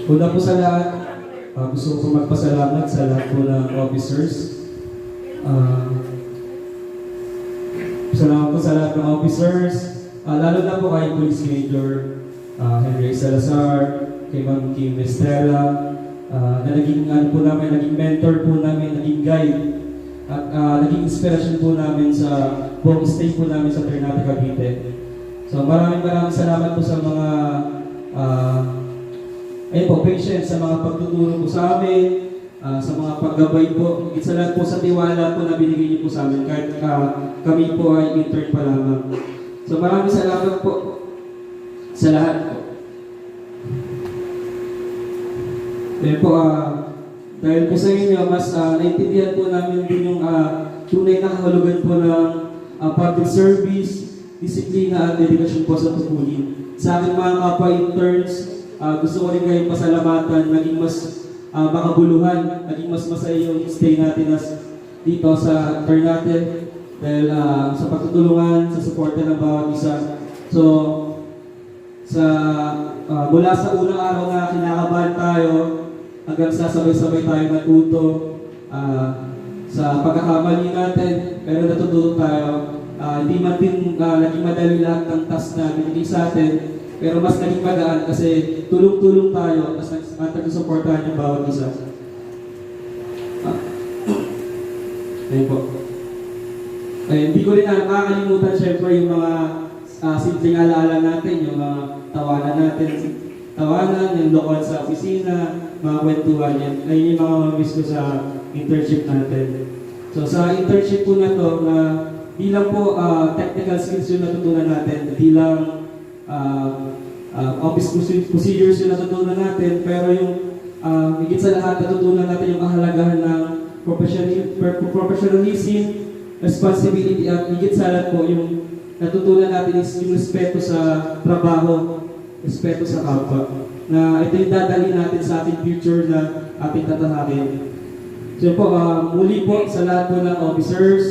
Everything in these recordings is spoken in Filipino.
Una po sa lahat, gusto ko magpasalamat sa lahat po ng officers. Salamat po sa lahat ng officers, lalo na po kay Police Major Henry Salazar, kay Ma'am Kim Estrella, na naging, po namin, naging mentor po namin, naging guide, at naging inspirasyon po namin sa buong stay po namin sa Ternate, Cavite. So maraming salamat po sa mga patience, sa mga pagtuturo po sa amin, sa mga paggabay po, higit sa lahat po sa tiwala po na binigay niyo po sa amin kahit kami po ay intern pa lamang. So maraming salamat po sa lahat po. Dahil po, dahil po sa inyo, mas naintindihan po namin din yung tunay na kahulugan po ng public service, disiplina at dedikasyon po sa tungkulin. Sa aking mga kapwa interns, gusto ko rin kayong pasalamatan, naging mas makabuluhan, naging mas masaya yung stay natin dito sa Ternate dahil sa pagtutulungan, sa suporta ng bawat isa. So, mula sa unang araw na kinakabahan tayo, hanggang sa sabay-sabay tayo natuto sa pagkakamali natin, pero natututo tayo. Hindi man din naging madali lahat ng task na binigay sa atin, pero mas naging magaan kasi tulong-tulong tayo at nagsusuportahan yung bawat isa. Ayun po. Hindi ko rin nakakalimutan syempre yung mga simpleng alaala natin, yung mga tawanan natin, yung lokal sa opisina, mga kwentuhan yan. Ayun yung mga mamiss ko sa internship natin. So sa internship po na to, di lang po technical skills yung natutunan natin, di lang office procedures yung natutunan natin, pero yung higit sa lahat natutunan natin yung kahalagahan ng professionalism, responsibility, at higit sa lahat po yung natutunan natin is yung respeto sa trabaho, respeto sa kapwa, na ito yung dadali natin sa ating future na ating tatahakin. So po, muli po sa lahat po ng officers,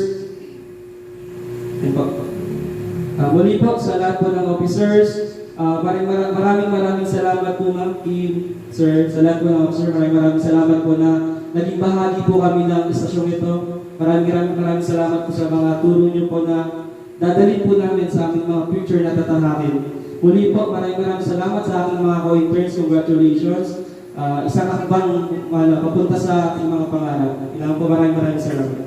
muli po sa lahat po ng officers, maraming salamat po Ma'am Kim, Sir, sa lahat po ng officer, maraming salamat po na naging bahagi po kami ng estasyong ito. Maraming salamat po sa mga turo niyo po na dadalhin po namin sa aming mga future na tatahakin. Muli po, maraming salamat sa aking mga co-interns. Congratulations. Isang hakbang papunta sa ating mga pangarap. Kailangan po maraming salamat.